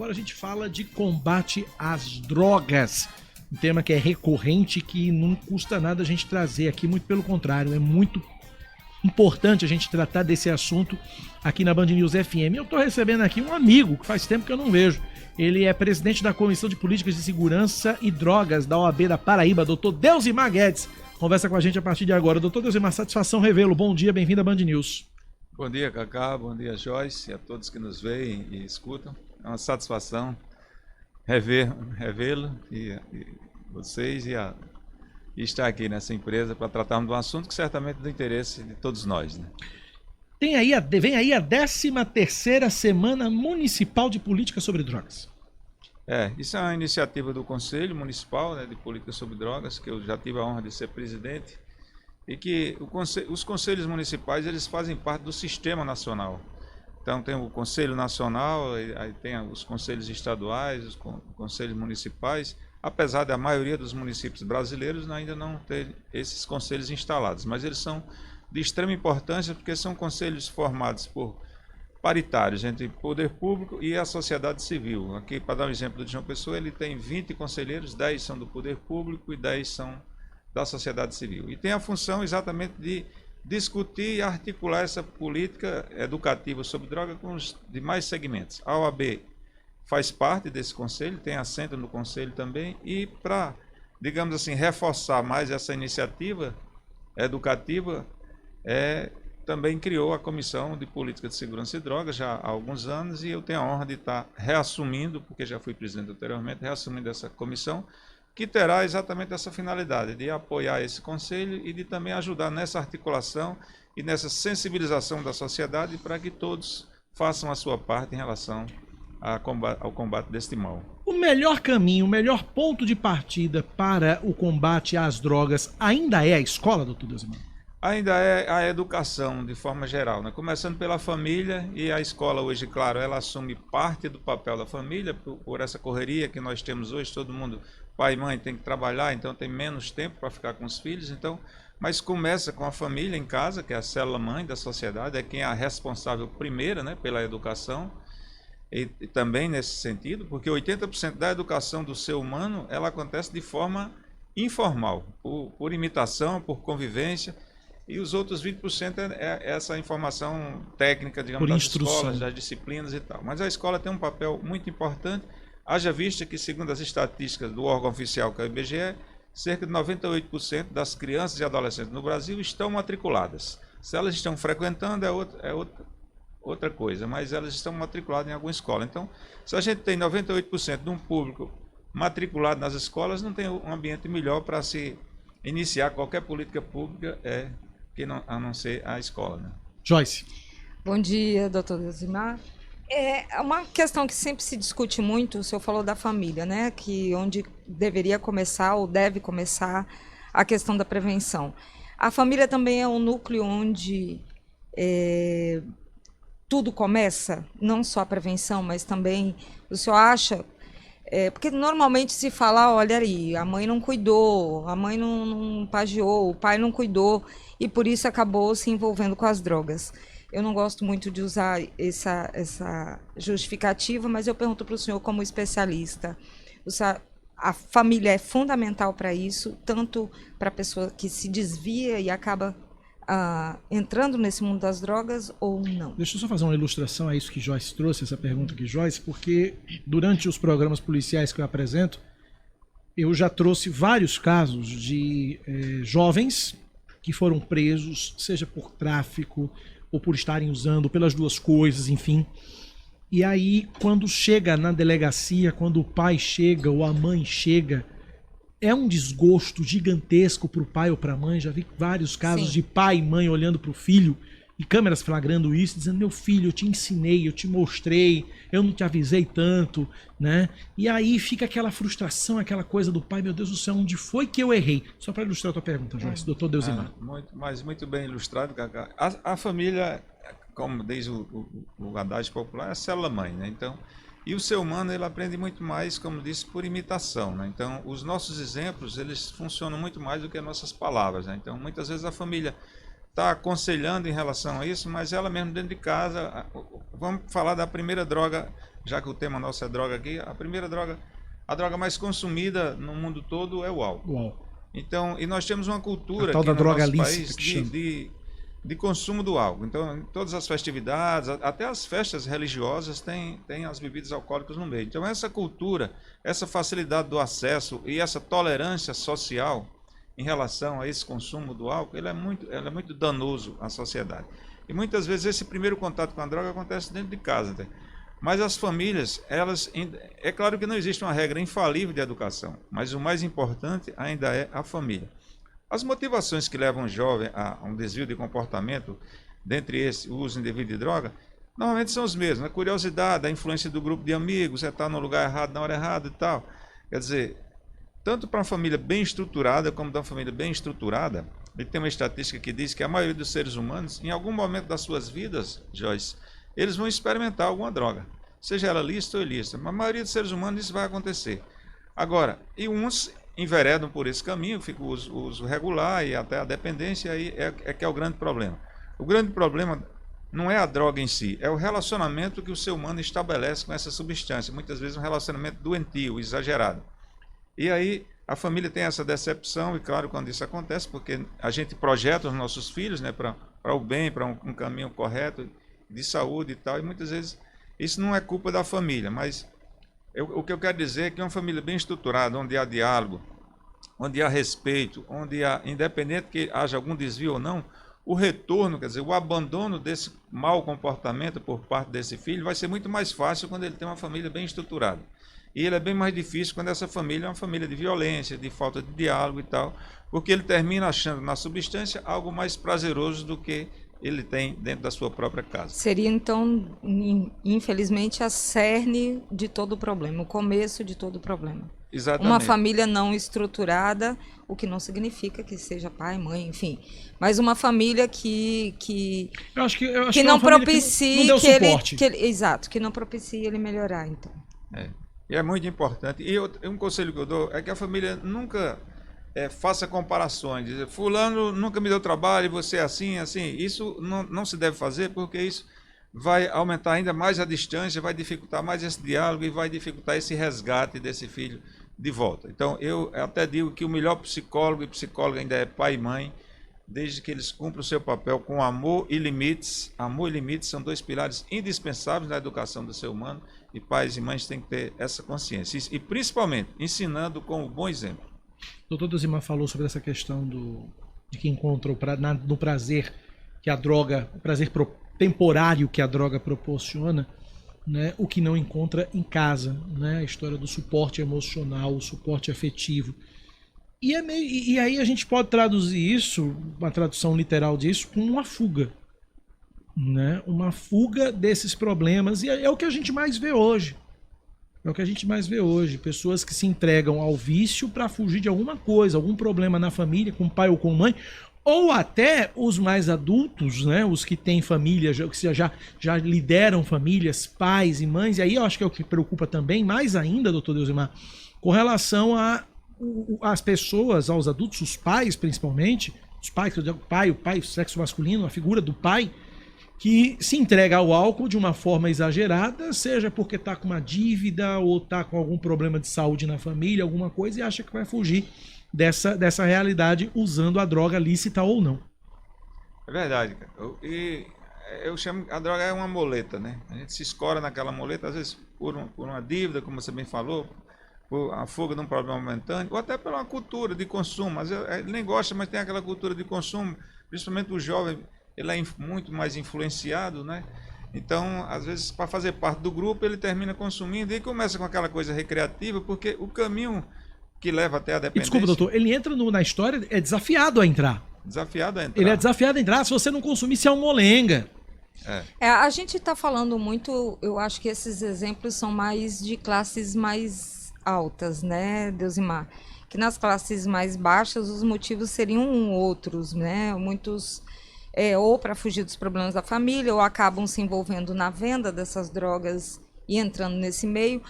Agora a gente fala de combate às drogas, um tema que é recorrente, que não custa nada a gente trazer aqui, muito pelo contrário, é muito importante a gente tratar desse assunto aqui na Band News FM. Eu estou recebendo aqui um amigo que faz tempo que eu não vejo. Ele é presidente da Comissão de Políticas de Segurança e Drogas da OAB da Paraíba, doutor Deusimar Guedes. Conversa com a gente a partir de agora. Doutor Deusimar, satisfação revê-lo. Bom dia, bem-vindo à Band News. Bom dia, Cacá, bom dia, Joyce, e a todos que nos veem e escutam. É uma satisfação revê-lo e vocês e estar aqui nessa empresa para tratarmos de um assunto que certamente é do interesse de todos nós, né? Vem aí a 13ª Semana Municipal de Política sobre Drogas. Isso é uma iniciativa do Conselho Municipal, né, de Política sobre Drogas, que eu já tive a honra de ser presidente, e que os conselhos municipais eles fazem parte do sistema nacional. Então tem o Conselho Nacional, aí tem os conselhos estaduais, os conselhos municipais, apesar da maioria dos municípios brasileiros ainda não ter esses conselhos instalados, mas eles são de extrema importância porque são conselhos formados por paritários entre poder público e a sociedade civil. Aqui, para dar um exemplo de João Pessoa, ele tem 20 conselheiros, 10 são do poder público e 10 são da sociedade civil. E tem a função exatamente de discutir e articular essa política educativa sobre droga com os demais segmentos. A OAB faz parte desse conselho, tem assento no conselho também, e para, digamos assim, reforçar mais essa iniciativa educativa, também criou a Comissão de Política de Segurança e Drogas já há alguns anos, e eu tenho a honra de estar reassumindo, porque já fui presidente anteriormente, reassumindo essa comissão, que terá exatamente essa finalidade, de apoiar esse conselho e de também ajudar nessa articulação e nessa sensibilização da sociedade para que todos façam a sua parte em relação ao combate deste mal. O melhor caminho, o melhor ponto de partida para o combate às drogas ainda é a escola, doutor Deusimar? Ainda é a educação, de forma geral, né? Começando pela família, e a escola hoje, claro, ela assume parte do papel da família, por essa correria que nós temos hoje, todo mundo, pai e mãe, tem que trabalhar, então tem menos tempo para ficar com os filhos, então, mas começa com a família em casa, que é a célula-mãe da sociedade, é quem é a responsável primeira, né, pela educação, e também nesse sentido, porque 80% da educação do ser humano, ela acontece de forma informal, por imitação, por convivência, e os outros 20% é essa informação técnica, digamos, das escolas, das disciplinas e tal. Mas a escola tem um papel muito importante, haja vista que, segundo as estatísticas do órgão oficial, que é o IBGE, cerca de 98% das crianças e adolescentes no Brasil estão matriculadas. Se elas estão frequentando, é outra coisa, mas elas estão matriculadas em alguma escola. Então, se a gente tem 98% de um público matriculado nas escolas, não tem um ambiente melhor para se iniciar qualquer política pública, a não ser a escola, né? Joyce. Bom dia, doutor Deusimar. É uma questão que sempre se discute muito, o senhor falou da família, né? Que onde deveria começar ou deve começar a questão da prevenção. A família também é um núcleo onde tudo começa, não só a prevenção, mas também, o senhor acha... porque normalmente se fala, olha aí, a mãe não cuidou, a mãe não pagiou, o pai não cuidou, e por isso acabou se envolvendo com as drogas. Eu não gosto muito de usar essa justificativa, mas eu pergunto para o senhor como especialista, a família é fundamental para isso, tanto para a pessoa que se desvia e acaba entrando nesse mundo das drogas ou não? Deixa eu só fazer uma ilustração a isso que Joyce trouxe, essa pergunta aqui, Joyce, porque durante os programas policiais que eu apresento, eu já trouxe vários casos de jovens que foram presos, seja por tráfico ou por estarem usando, pelas duas coisas, enfim. E aí, quando chega na delegacia, quando o pai chega ou a mãe chega, é um desgosto gigantesco para o pai ou para a mãe. Já vi vários casos de pai e mãe olhando para o filho e câmeras flagrando isso, dizendo: meu filho, eu te ensinei, eu te mostrei, eu não te avisei tanto, né? E aí fica aquela frustração, aquela coisa do pai: meu Deus do céu, onde foi que eu errei? Só para ilustrar a tua pergunta, Joyce, doutor Deusimar. Muito bem ilustrado, Cacá. A família, como diz o adágio popular, é a célula-mãe, né? Então, e o ser humano, ele aprende muito mais, como disse, por imitação, né? Então, os nossos exemplos, eles funcionam muito mais do que as nossas palavras, né? Então, muitas vezes a família está aconselhando em relação a isso, mas ela mesmo dentro de casa. Vamos falar da primeira droga, já que o tema nosso é droga aqui. A droga mais consumida no mundo todo é o álcool. Então, e nós temos uma cultura aqui no nosso país de consumo do álcool. Então, em todas as festividades, até as festas religiosas tem as bebidas alcoólicas no meio. Então, essa cultura, essa facilidade do acesso e essa tolerância social em relação a esse consumo do álcool, ela é muito danoso à sociedade. E muitas vezes esse primeiro contato com a droga acontece dentro de casa. Né? Mas as famílias, é claro que não existe uma regra infalível de educação, mas o mais importante ainda é a família. As motivações que levam o jovem a um desvio de comportamento, dentre esse, o uso indevido de droga, normalmente são os mesmos. A curiosidade, a influência do grupo de amigos, você está no lugar errado, na hora errada e tal. Quer dizer, tanto para uma família bem estruturada como para uma família bem estruturada, e tem uma estatística que diz que a maioria dos seres humanos, em algum momento das suas vidas, Joyce, eles vão experimentar alguma droga, seja ela lícita ou ilícita. Mas a maioria dos seres humanos isso vai acontecer. Agora, e uns enveredam por esse caminho, fica o uso regular e até a dependência, aí que é o grande problema. O grande problema não é a droga em si, é o relacionamento que o ser humano estabelece com essa substância, muitas vezes um relacionamento doentio, exagerado. E aí a família tem essa decepção, e claro, quando isso acontece, porque a gente projeta os nossos filhos, né, para o bem, para um caminho correto, de saúde e tal, e muitas vezes isso não é culpa da família, mas o que eu quero dizer é que uma família bem estruturada, onde há diálogo, onde há respeito, onde há, independente que haja algum desvio ou não, o retorno, quer dizer, o abandono desse mau comportamento por parte desse filho vai ser muito mais fácil quando ele tem uma família bem estruturada. E ele é bem mais difícil quando essa família é uma família de violência, de falta de diálogo e tal, porque ele termina achando na substância algo mais prazeroso do que ele tem dentro da sua própria casa. Seria, então, infelizmente, a cerne de todo o problema, o começo de todo o problema. Exatamente. Uma família não estruturada, o que não significa que seja pai, mãe, enfim. Mas uma família que não propicie que não propicie ele melhorar, então. E é muito importante. E um conselho que eu dou é que a família nunca faça comparações, dizer, fulano nunca me deu trabalho, você é assim, assim. Isso não se deve fazer, porque isso vai aumentar ainda mais a distância, vai dificultar mais esse diálogo e vai dificultar esse resgate desse filho de volta. Então, eu até digo que o melhor psicólogo e psicóloga ainda é pai e mãe, desde que eles cumpram o seu papel com amor e limites. Amor e limites são dois pilares indispensáveis na educação do ser humano, e pais e mães têm que ter essa consciência. E principalmente, ensinando com o bom exemplo. O doutor Deusymar falou sobre essa questão de que encontra no prazer que a droga, o prazer temporário que a droga proporciona, né, o que não encontra em casa, né, a história do suporte emocional, o suporte afetivo. E aí a gente pode traduzir isso, uma tradução literal disso, como uma fuga. Né? Uma fuga desses problemas. E é o que a gente mais vê hoje. É o que a gente mais vê hoje. Pessoas que se entregam ao vício para fugir de alguma coisa, algum problema na família, com pai ou com mãe, ou até os mais adultos, né? Os que têm família, que já lideram famílias, pais e mães. E aí eu acho que é o que preocupa também, mais ainda, doutor Deusymar, com relação às pessoas, aos adultos, os pais principalmente, os pais, o pai, o sexo masculino, a figura do pai, que se entrega ao álcool de uma forma exagerada, seja porque está com uma dívida ou está com algum problema de saúde na família, alguma coisa, e acha que vai fugir dessa realidade usando a droga lícita ou não. É verdade, cara. E eu chamo, a droga é uma muleta, né? A gente se escora naquela muleta, às vezes por uma dívida, como você bem falou, por a fuga de um problema momentâneo, ou até por uma cultura de consumo. Ele nem gosta, mas tem aquela cultura de consumo, principalmente o jovem, ele é muito mais influenciado, né? Então, às vezes, para fazer parte do grupo, ele termina consumindo e começa com aquela coisa recreativa, porque o caminho que leva até a dependência... Desculpa, doutor, ele entra na história, é desafiado a entrar. Desafiado a entrar. Ele é desafiado a entrar, se você não consumir, você é um molenga. A gente está falando muito, eu acho que esses exemplos são mais de classes mais altas, né, Deusymar? Que nas classes mais baixas os motivos seriam outros, né? Muitos... ou para fugir dos problemas da família, ou acabam se envolvendo na venda dessas drogas e entrando nesse meio.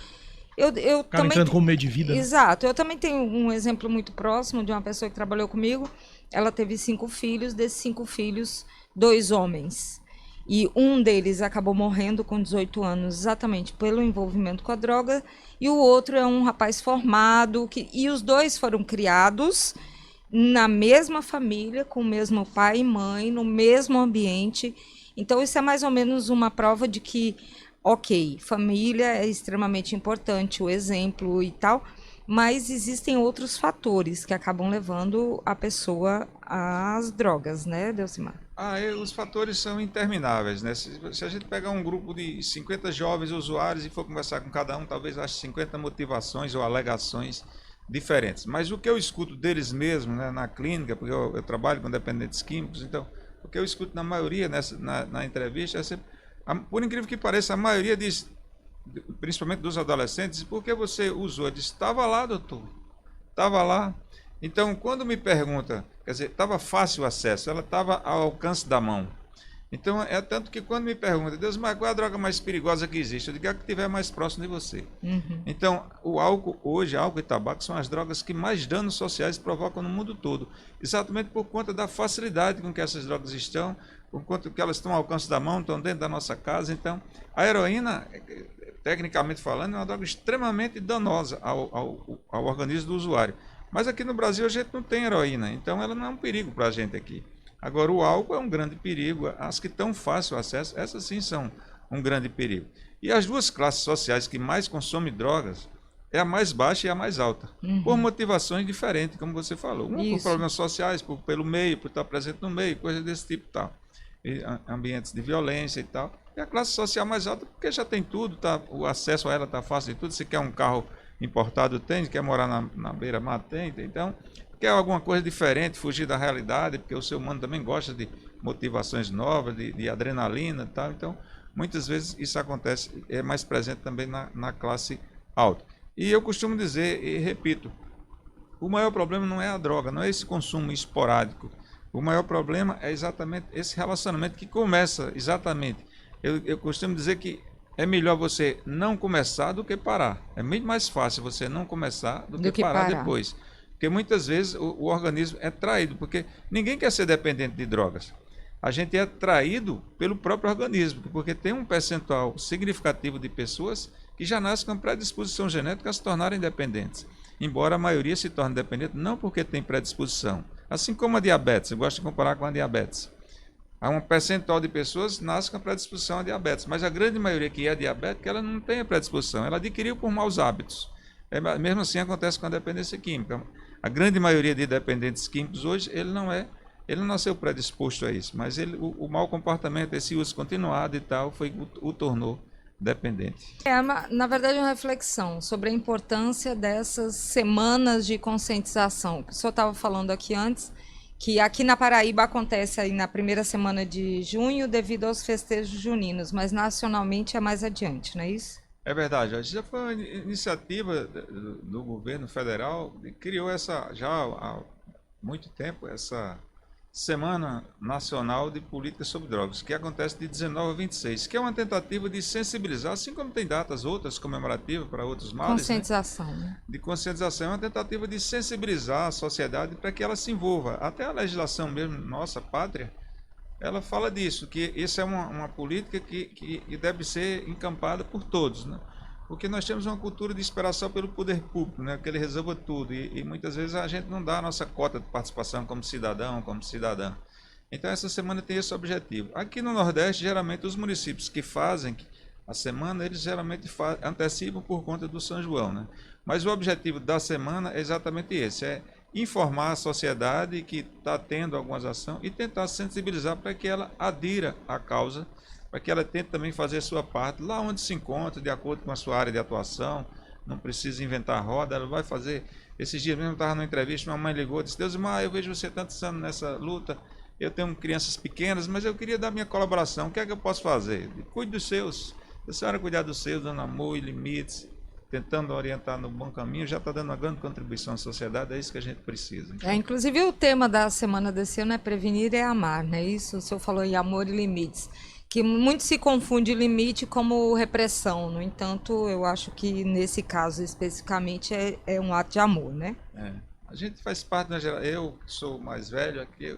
Eu Acaba também entrando como meio de vida. Né? Exato. Eu também tenho um exemplo muito próximo de uma pessoa que trabalhou comigo. Ela teve 5 filhos, desses 5 filhos, 2 homens. E um deles acabou morrendo com 18 anos, exatamente pelo envolvimento com a droga. E o outro é um rapaz formado. E os 2 foram criados na mesma família, com o mesmo pai e mãe, no mesmo ambiente. Então, isso é mais ou menos uma prova de que, ok, família é extremamente importante, o exemplo e tal, mas existem outros fatores que acabam levando a pessoa às drogas, né, Delcimar? Os fatores são intermináveis, né? Se a gente pegar um grupo de 50 jovens usuários e for conversar com cada um, talvez ache 50 motivações ou alegações diferentes. Mas o que eu escuto deles mesmos, né, na clínica, porque eu trabalho com dependentes químicos, então o que eu escuto na maioria na entrevista é sempre, por incrível que pareça, a maioria diz, principalmente dos adolescentes, por que você usou? Eu disse, estava lá, doutor, estava lá. Então, quando me pergunta, quer dizer, estava fácil o acesso, ela estava ao alcance da mão. Então, é tanto que quando me pergunta, Deus, mas qual é a droga mais perigosa que existe? Eu digo, é a que estiver mais próximo de você. Uhum. Então, o álcool, hoje, álcool e tabaco são as drogas que mais danos sociais provocam no mundo todo. Exatamente por conta da facilidade com que essas drogas estão, por conta que elas estão ao alcance da mão, estão dentro da nossa casa. Então, a heroína, tecnicamente falando, é uma droga extremamente danosa ao organismo do usuário. Mas aqui no Brasil a gente não tem heroína, então ela não é um perigo para a gente aqui. Agora, o álcool é um grande perigo. As que estão fácil acesso, essas sim são um grande perigo. E as 2 classes sociais que mais consomem drogas é a mais baixa e a mais alta, por motivações diferentes, como você falou. Uma por problemas sociais, pelo meio, por estar presente no meio, coisas desse tipo e tal. E ambientes de violência e tal. E a classe social mais alta, porque já tem tudo, o acesso a ela está fácil de tudo. Se quer um carro importado, tem. Se quer morar na beira-mar, tem. Então, quer alguma coisa diferente, fugir da realidade, porque o ser humano também gosta de motivações novas, de adrenalina e tal. Então, muitas vezes isso acontece, é mais presente também na classe alta. E eu costumo dizer, e repito, o maior problema não é a droga, não é esse consumo esporádico. O maior problema é exatamente esse relacionamento que começa exatamente. Eu costumo dizer que é melhor você não começar do que parar. É muito mais fácil você não começar do que parar depois. Porque muitas vezes o organismo é traído, porque ninguém quer ser dependente de drogas. A gente é traído pelo próprio organismo, porque tem um percentual significativo de pessoas que já nascem com predisposição genética a se tornarem dependentes. Embora a maioria se torne dependente não porque tem predisposição. Assim como a diabetes, eu gosto de comparar com a diabetes. Há um percentual de pessoas que nascem com predisposição a diabetes, mas a grande maioria que é diabética, ela não tem a predisposição, ela adquiriu por maus hábitos. Mesmo assim acontece com a dependência química. A grande maioria de dependentes químicos hoje, ele não nasceu predisposto a isso, mas o mau comportamento, esse uso continuado e tal, o tornou dependente. Na verdade, uma reflexão sobre a importância dessas semanas de conscientização. O senhor estava falando aqui antes, que aqui na Paraíba acontece aí na primeira semana de junho devido aos festejos juninos, mas nacionalmente é mais adiante, não é isso? É verdade, já foi uma iniciativa do governo federal, criou já há muito tempo essa Semana Nacional de Política sobre Drogas, que acontece de 19 a 26, que é uma tentativa de sensibilizar, assim como tem datas outras comemorativas para outros males. Conscientização, né? De conscientização, é uma tentativa de sensibilizar a sociedade para que ela se envolva. Até a legislação mesmo, nossa pátria, ela fala disso, que isso é uma política que deve ser encampada por todos, né? Porque nós temos uma cultura de esperação pelo poder público, né? Que ele resolva tudo, e muitas vezes a gente não dá a nossa cota de participação como cidadão, como cidadã. Então essa semana tem esse objetivo. Aqui no Nordeste, geralmente os municípios que fazem a semana, eles geralmente antecipam por conta do São João, né? Mas o objetivo da semana é exatamente esse, é informar a sociedade que está tendo algumas ações e tentar sensibilizar para que ela adira à causa, para que ela tente também fazer a sua parte lá onde se encontra, de acordo com a sua área de atuação. Não precisa inventar roda, ela vai fazer. Esses dias mesmo eu estava numa entrevista, uma mãe ligou e disse: Deusmar, eu vejo você tantos anos nessa luta, eu tenho crianças pequenas, mas eu queria dar minha colaboração, o que é que eu posso fazer? Cuide dos seus, se a senhora cuidar dos seus, dando amor e limites, tentando orientar no bom caminho, já está dando uma grande contribuição à sociedade, é isso que a gente precisa. Inclusive o tema da semana desse ano é prevenir é amar, não é isso? O senhor falou em amor e limites. que muito se confunde limite como repressão. No entanto, eu acho que nesse caso especificamente é um ato de amor, né? A gente faz parte da geração, eu que sou mais velho aqui,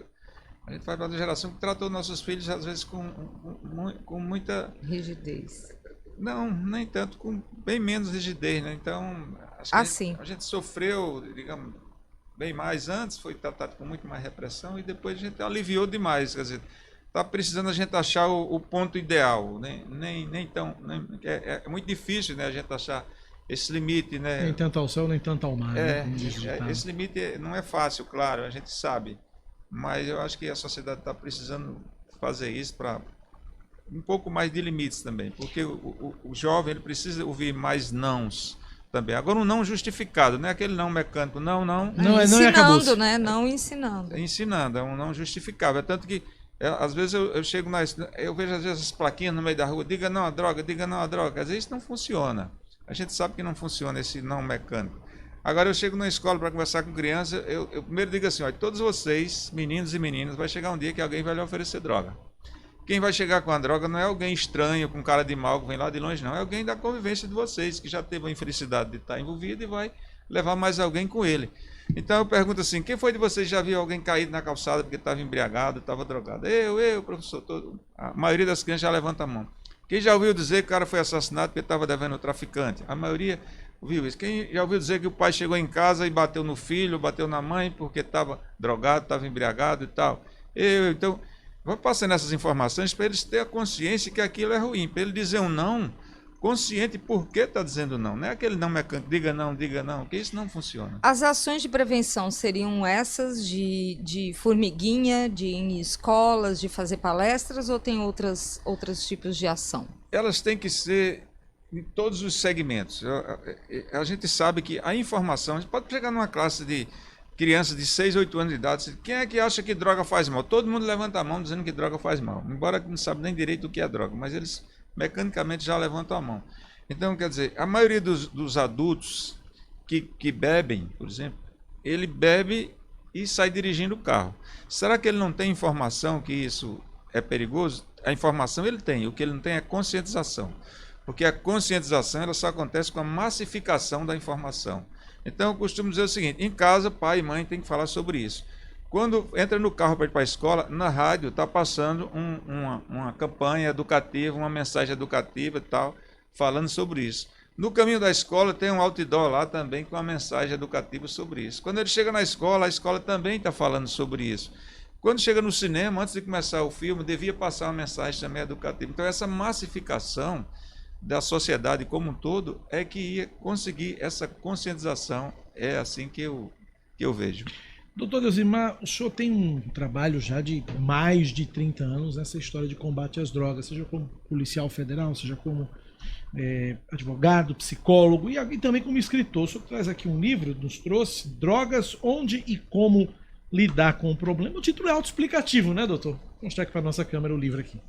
a gente faz parte da geração que tratou nossos filhos às vezes com muita... rigidez. Não, nem tanto, com bem menos rigidez, né? Então, acho que a gente sofreu, digamos, bem mais antes, foi tratado com muito mais repressão e depois a gente aliviou demais, quer dizer, está precisando a gente achar o ponto ideal, né? É muito difícil, né, a gente achar esse limite, né? Nem tanto ao céu, nem tanto ao mar, né? Esse limite não é fácil, claro, a gente sabe, mas eu acho que a sociedade está precisando fazer isso para um pouco mais de limites também, porque o jovem ele precisa ouvir mais nãos também. Agora um não justificado, não é aquele não mecânico, não. Ensinando, né? Não ensinando. Ensinando, é um não justificável. É tanto que às vezes eu chego eu vejo às vezes as plaquinhas no meio da rua, diga não à droga, diga não à droga. Às vezes isso não funciona. A gente sabe que não funciona esse não mecânico. Agora eu chego na escola para conversar com criança, eu primeiro digo assim, olha, todos vocês, meninos e meninas, vai chegar um dia que alguém vai lhe oferecer droga. Quem vai chegar com a droga não é alguém estranho, com cara de mal, que vem lá de longe, não. É alguém da convivência de vocês, que já teve a infelicidade de estar envolvido e vai levar mais alguém com ele. Então eu pergunto assim, quem foi de vocês já viu alguém caído na calçada porque estava embriagado, estava drogado? Eu, professor. A maioria das crianças já levanta a mão. Quem já ouviu dizer que o cara foi assassinado porque estava devendo ao traficante? A maioria ouviu isso. Quem já ouviu dizer que o pai chegou em casa e bateu no filho, bateu na mãe porque estava drogado, estava embriagado e tal? Então... vou passando essas informações para eles terem a consciência que aquilo é ruim, para ele dizer um não, consciente por que está dizendo não. Não é aquele não mecânico, diga não, que isso não funciona. As ações de prevenção seriam essas de formiguinha, de ir em escolas, de fazer palestras, ou tem outros tipos de ação? Elas têm que ser em todos os segmentos. A gente sabe que a informação, a gente pode pegar numa classe de crianças de 6, 8 anos de idade, quem é que acha que droga faz mal? Todo mundo levanta a mão dizendo que droga faz mal, embora não sabe nem direito o que é droga, mas eles mecanicamente já levantam a mão. Então, quer dizer, a maioria dos adultos que bebem, por exemplo, ele bebe e sai dirigindo o carro. Será que ele não tem informação que isso é perigoso? A informação ele tem, o que ele não tem é conscientização, porque a conscientização ela só acontece com a massificação da informação. Então eu costumo dizer o seguinte, em casa pai e mãe têm que falar sobre isso. Quando entra no carro para ir para a escola, na rádio está passando uma campanha educativa, uma mensagem educativa e tal, falando sobre isso. No caminho da escola tem um outdoor lá também com uma mensagem educativa sobre isso. Quando ele chega na escola, a escola também está falando sobre isso. Quando chega no cinema, antes de começar o filme, devia passar uma mensagem também educativa. Então essa massificação da sociedade como um todo é que ia conseguir essa conscientização, é assim que eu vejo. Doutor Elzimar, o senhor tem um trabalho já de mais de 30 anos nessa história de combate às drogas, seja como policial federal, seja como advogado, psicólogo e também como escritor. O senhor traz aqui um livro, nos trouxe, Drogas, Onde e Como Lidar com o Problema. O título é autoexplicativo, né, doutor? Vou mostrar aqui para a nossa câmera o livro aqui.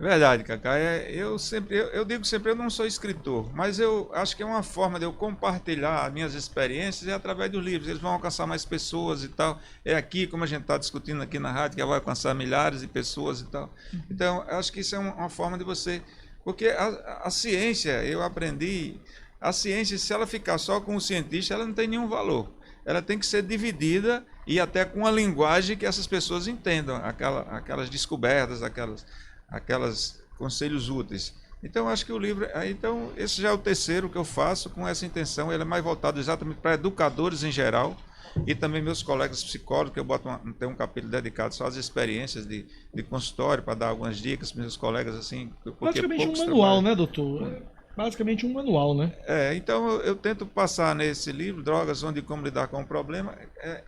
Verdade, Cacá. Eu digo sempre, eu não sou escritor, mas eu acho que é uma forma de eu compartilhar as minhas experiências através dos livros. Eles vão alcançar mais pessoas e tal. É aqui, como a gente está discutindo aqui na rádio, que vai alcançar milhares de pessoas e tal. Então, eu acho que isso é uma forma de você... Porque a ciência, eu aprendi, a ciência, se ela ficar só com o cientista, ela não tem nenhum valor. Ela tem que ser dividida e até com a linguagem que essas pessoas entendam, aquelas descobertas, aquelas conselhos úteis. Então, acho que o livro... Então, esse já é o terceiro que eu faço com essa intenção. Ele é mais voltado exatamente para educadores em geral e também meus colegas psicólogos, que eu tenho um capítulo dedicado só às experiências de consultório, para dar algumas dicas para meus colegas, assim... Basicamente um manual, né, doutor? Basicamente um manual, né? Então, eu tento passar nesse livro, Drogas, Onde e Como Lidar com o Problema,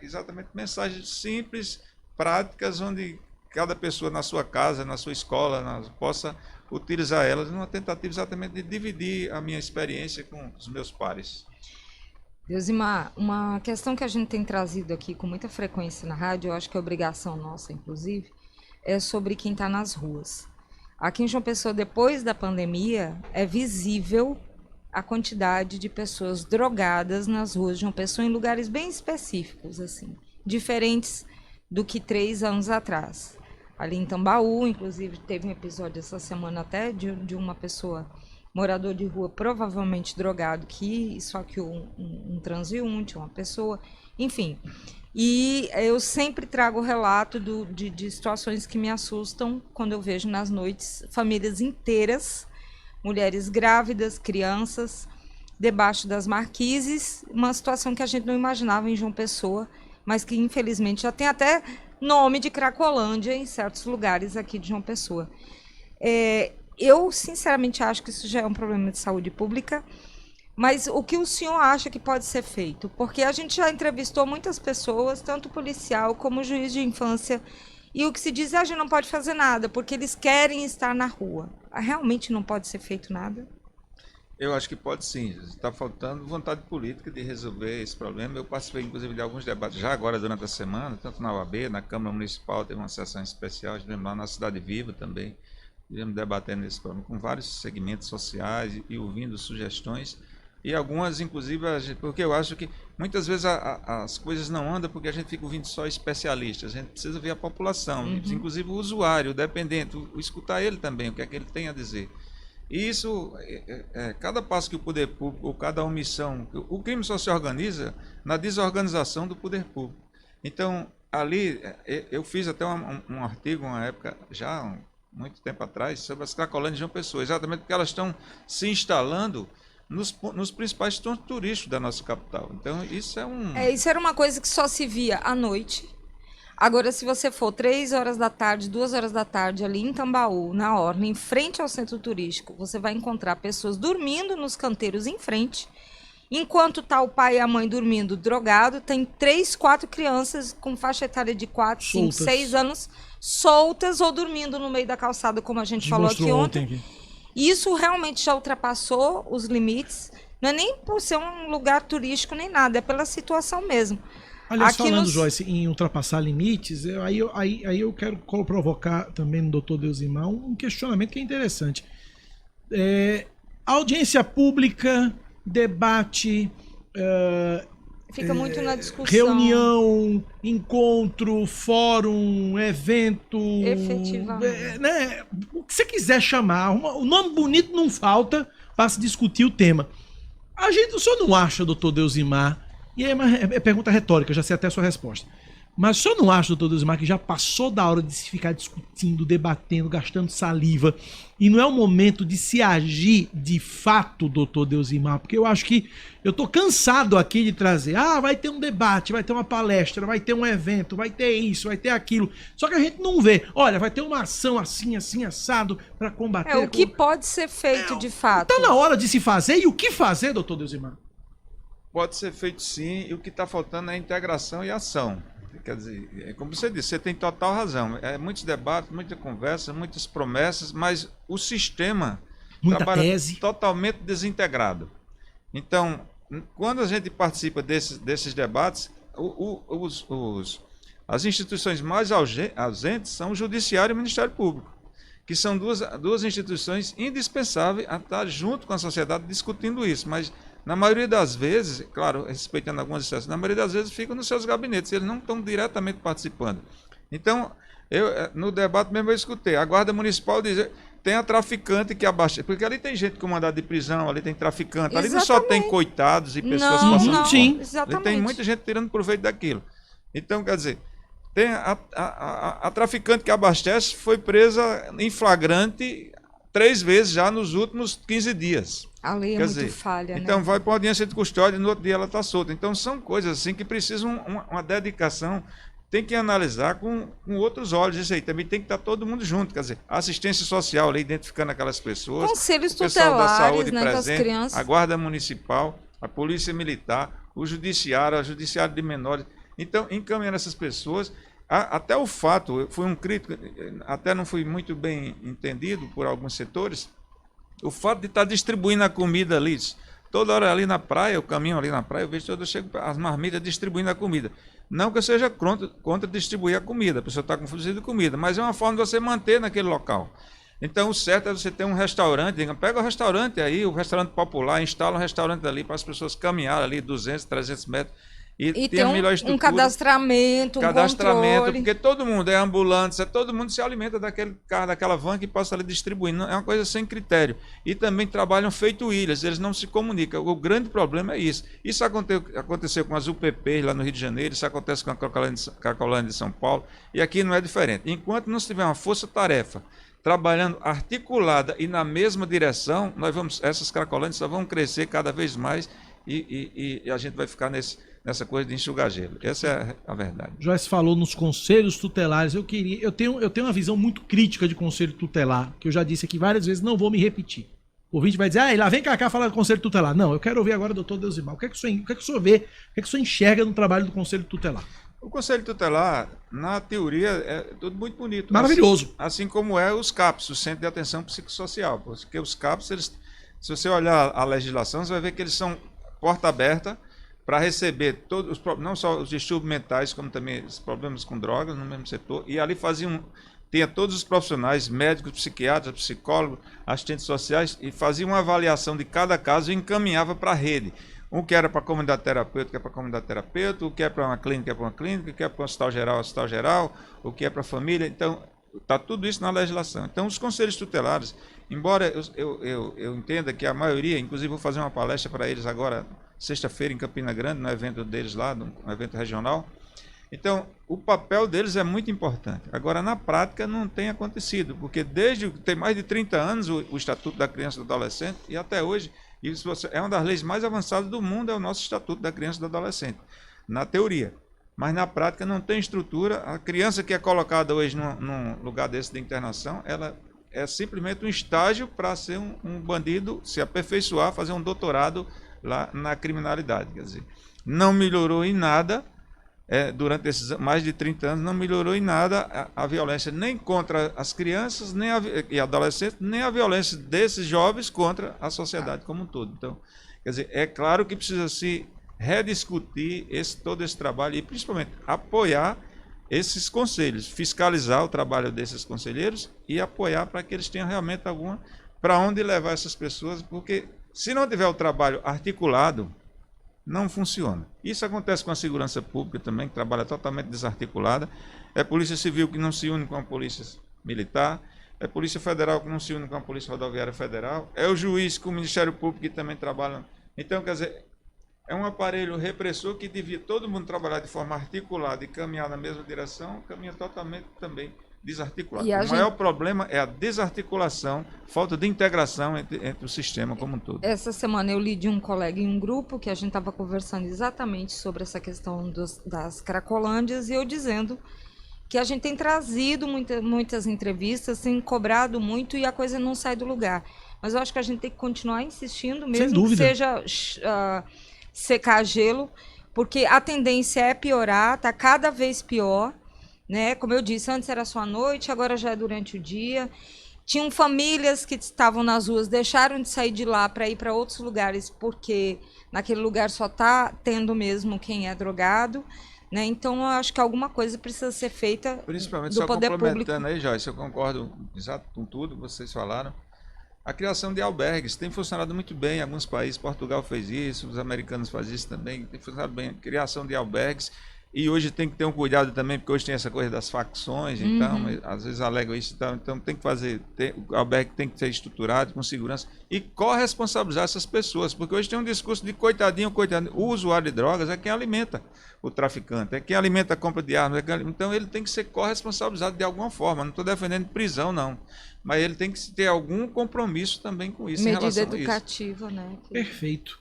exatamente mensagens simples, práticas, onde... cada pessoa na sua casa, na sua escola, possa utilizar elas numa tentativa exatamente de dividir a minha experiência com os meus pares. Elzimar, uma questão que a gente tem trazido aqui com muita frequência na rádio, eu acho que é obrigação nossa, inclusive, é sobre quem está nas ruas. Aqui em João Pessoa, depois da pandemia, é visível a quantidade de pessoas drogadas nas ruas de João Pessoa em lugares bem específicos, assim, diferentes do que 3 anos atrás. ali em Tambaú. Inclusive, teve um episódio essa semana até de uma pessoa, morador de rua, provavelmente drogado, que esfaqueou um transeunte, uma pessoa, enfim. E eu sempre trago o relato de situações que me assustam quando eu vejo nas noites famílias inteiras, mulheres grávidas, crianças, debaixo das marquises, uma situação que a gente não imaginava em João Pessoa, mas que infelizmente já tem até nome de Cracolândia em certos lugares aqui de João Pessoa. Eu sinceramente acho que isso já é um problema de saúde pública, mas o que o senhor acha que pode ser feito? Porque a gente já entrevistou muitas pessoas, tanto policial como juiz de infância, e o que se diz é que a gente não pode fazer nada, porque eles querem estar na rua. Realmente não pode ser feito nada? Eu acho que pode sim. Está faltando vontade política de resolver esse problema. Eu participei, inclusive, de alguns debates já agora durante a semana, tanto na UAB, na Câmara Municipal, teve uma sessão especial, lá na Cidade Viva também. Estivemos debatendo esse problema com vários segmentos sociais e ouvindo sugestões. E algumas, inclusive, porque eu acho que muitas vezes as coisas não andam porque a gente fica ouvindo só especialistas. A gente precisa ver a população, inclusive o usuário, o dependente, escutar ele também, o que é que ele tem a dizer. E isso, cada passo que o poder público, ou cada omissão, o crime só se organiza na desorganização do poder público. Então, ali, eu fiz até um artigo, uma época, já muito tempo atrás, sobre as Cracolândias de João Pessoa, exatamente porque elas estão se instalando nos principais pontos turísticos da nossa capital. Então, isso isso era uma coisa que só se via à noite. Agora, se você for 3 horas da tarde, 2 horas da tarde, ali em Tambaú, na orla, em frente ao centro turístico, você vai encontrar pessoas dormindo nos canteiros em frente. Enquanto está o pai e a mãe dormindo drogado, tem 3, 4 crianças com faixa etária de 4, 5, 6 anos soltas ou dormindo no meio da calçada, como a gente falou aqui ontem. Isso realmente já ultrapassou os limites. Não é nem por ser um lugar turístico nem nada, é pela situação mesmo. Aliás, falando, Joyce, em ultrapassar limites, aí eu quero provocar também no Dr. Deusimar um questionamento que é interessante. Audiência pública, debate, fica muito na discussão. Reunião, encontro, fórum, evento. Efetivamente. O que você quiser chamar, o nome bonito não falta para se discutir o tema. O senhor não acha, doutor Deusimar, e é pergunta retórica, já sei até a sua resposta, mas o senhor não acha, doutor Deusimar, que já passou da hora de se ficar discutindo, debatendo, gastando saliva, e não é o momento de se agir de fato, doutor Deusimar? Porque eu acho que eu tô cansado aqui de trazer, vai ter um debate, vai ter uma palestra, vai ter um evento, vai ter isso, vai ter aquilo, só que a gente não vê. Olha, vai ter uma ação assim, assado, para combater. O que pode ser feito de fato? Tá na hora de se fazer, e o que fazer, doutor Deusimar? Pode ser feito sim, e o que está faltando é integração e ação. Quer dizer, como você disse, você tem total razão. Muitos debates, muita conversa, muitas promessas, mas o sistema trabalha totalmente desintegrado. Então, quando a gente participa desses debates, as instituições mais ausentes são o Judiciário e o Ministério Público, que são duas instituições indispensáveis a estar junto com a sociedade discutindo isso, mas na maioria das vezes, claro, respeitando algumas exceções, na maioria das vezes ficam nos seus gabinetes, eles não estão diretamente participando. Então, no debate mesmo eu escutei, a Guarda Municipal diz, tem a traficante que abastece, porque ali tem gente com mandado de prisão, ali tem traficante, ali não só tem coitados e pessoas passando fome, ali tem muita gente tirando proveito daquilo. Então, quer dizer, tem a traficante que abastece foi presa em flagrante 3 vezes já nos últimos 15 dias. A lei é muito falha, então vai para uma audiência de custódia e no outro dia ela está solta. Então são coisas assim que precisam uma dedicação, tem que analisar com outros olhos isso aí. Também tem que estar todo mundo junto, quer dizer, a assistência social ali, identificando aquelas pessoas, conselhos o pessoal da saúde tutelares, presente, das crianças, a Guarda Municipal, a Polícia Militar, o Judiciário de Menores. Então, encaminhando essas pessoas, até o fato, eu fui um crítico, até não fui muito bem entendido por alguns setores, o fato de estar distribuindo a comida ali, toda hora ali na praia, eu caminho ali na praia, eu vejo toda chego as marmitas distribuindo a comida. Não que eu seja contra distribuir a comida, a pessoa está com fome de comida, mas é uma forma de você manter naquele local. Então o certo é você ter um restaurante, pega o restaurante aí, o restaurante popular, instala um restaurante ali para as pessoas caminhar ali 200, 300 metros. E tem a tem melhor estrutura. um cadastramento, controle. Porque todo mundo é ambulante, todo mundo se alimenta daquele carro, daquela van que passa ali distribuindo. É uma coisa sem critério. E também trabalham feito ilhas, eles não se comunicam. O grande problema é isso. Isso aconteceu com as UPPs lá no Rio de Janeiro, isso acontece com a Cracolândia de São Paulo, e aqui não é diferente. Enquanto não se tiver uma força-tarefa trabalhando articulada e na mesma direção, essas Cracolândias só vão crescer cada vez mais e a gente vai ficar nessa coisa de enxugar gelo. Essa é a verdade. Joyce falou nos conselhos tutelares. Eu tenho uma visão muito crítica de conselho tutelar, que eu já disse aqui várias vezes, não vou me repetir. O ouvinte vai dizer, lá vem cá falar do conselho tutelar. Não, eu quero ouvir agora o doutor Deusimar. O que é que o senhor vê, o que é que o senhor enxerga no trabalho do conselho tutelar? O conselho tutelar, na teoria, é tudo muito bonito. Maravilhoso. Assim como é os CAPS, o Centro de Atenção Psicossocial. Porque os CAPS, se você olhar a legislação, você vai ver que eles são porta aberta para receber todos, não só os distúrbios mentais, como também os problemas com drogas no mesmo setor. E ali tinha todos os profissionais, médicos, psiquiatras, psicólogos, assistentes sociais, e fazia uma avaliação de cada caso e encaminhava para a rede. O que era para a comunidade terapêutica é para a comunidade terapêutica, o que é para uma clínica é para uma clínica, o que é para um hospital geral, o que é para a família. Então, está tudo isso na legislação. Então, os conselhos tutelares, embora eu entenda que a maioria, inclusive vou fazer uma palestra para eles agora, sexta-feira, em Campina Grande, no evento deles lá, no evento regional. Então, o papel deles é muito importante. Agora, na prática, não tem acontecido, porque tem mais de 30 anos o Estatuto da Criança e do Adolescente, e até hoje, isso é uma das leis mais avançadas do mundo, é o nosso Estatuto da Criança e do Adolescente, na teoria. Mas na prática não tem estrutura. A criança que é colocada hoje num lugar desse de internação, ela é simplesmente um estágio para ser um bandido, se aperfeiçoar, fazer um doutorado lá na criminalidade. Quer dizer, não melhorou em nada, durante esses mais de 30 anos, não melhorou em nada a violência nem contra as crianças e adolescentes, nem a violência desses jovens contra a sociedade como um todo. Então, quer dizer, é claro que precisa se rediscutir todo esse trabalho e principalmente apoiar esses conselhos, fiscalizar o trabalho desses conselheiros e apoiar para que eles tenham realmente para onde levar essas pessoas, porque se não tiver o trabalho articulado, não funciona. Isso acontece com a segurança pública também, que trabalha totalmente desarticulada. É Polícia Civil que não se une com a Polícia Militar, é Polícia Federal que não se une com a Polícia Rodoviária Federal, é o juiz com o Ministério Público que também trabalham. Então, quer dizer, é um aparelho repressor que devia todo mundo trabalhar de forma articulada e caminhar na mesma direção, caminha totalmente também desarticulado. O maior problema é a desarticulação, falta de integração entre o sistema como um todo. Essa semana eu li de um colega em um grupo que a gente estava conversando exatamente sobre essa questão das Cracolândias e eu dizendo que a gente tem trazido muitas entrevistas, tem cobrado muito e a coisa não sai do lugar. Mas eu acho que a gente tem que continuar insistindo, mesmo que seja secar gelo, porque a tendência é piorar, está cada vez pior. Né? Como eu disse, antes era só à noite, agora já é durante o dia. Tinham famílias que estavam nas ruas, deixaram de sair de lá para ir para outros lugares, porque naquele lugar só está tendo mesmo quem é drogado. Né? Então, eu acho que alguma coisa precisa ser feita principalmente do poder público. Complementando aí, Joyce, eu concordo exato com tudo que vocês falaram. A criação de albergues tem funcionado muito bem em alguns países. Portugal fez isso, os americanos fazem isso também. Tem funcionado bem a criação de albergues. E hoje tem que ter um cuidado também, porque hoje tem essa coisa das facções, então, às vezes alegam isso, então tem que o albergue tem que ser estruturado com segurança e corresponsabilizar essas pessoas, porque hoje tem um discurso de coitadinho, o usuário de drogas é quem alimenta o traficante, é quem alimenta a compra de armas, então ele tem que ser corresponsabilizado de alguma forma, não estou defendendo prisão não, mas ele tem que ter algum compromisso também com isso. Medida educativa, né? Perfeito.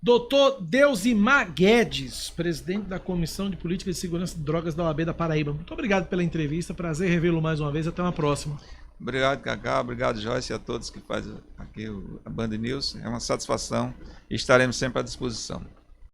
Doutor Deusimar Guedes, presidente da Comissão de Política de Segurança de Drogas da OAB da Paraíba. Muito obrigado pela entrevista, prazer revê-lo mais uma vez, até uma próxima. Obrigado, Cacá, obrigado, Joyce, e a todos que fazem aqui a Band News. É uma satisfação e estaremos sempre à disposição.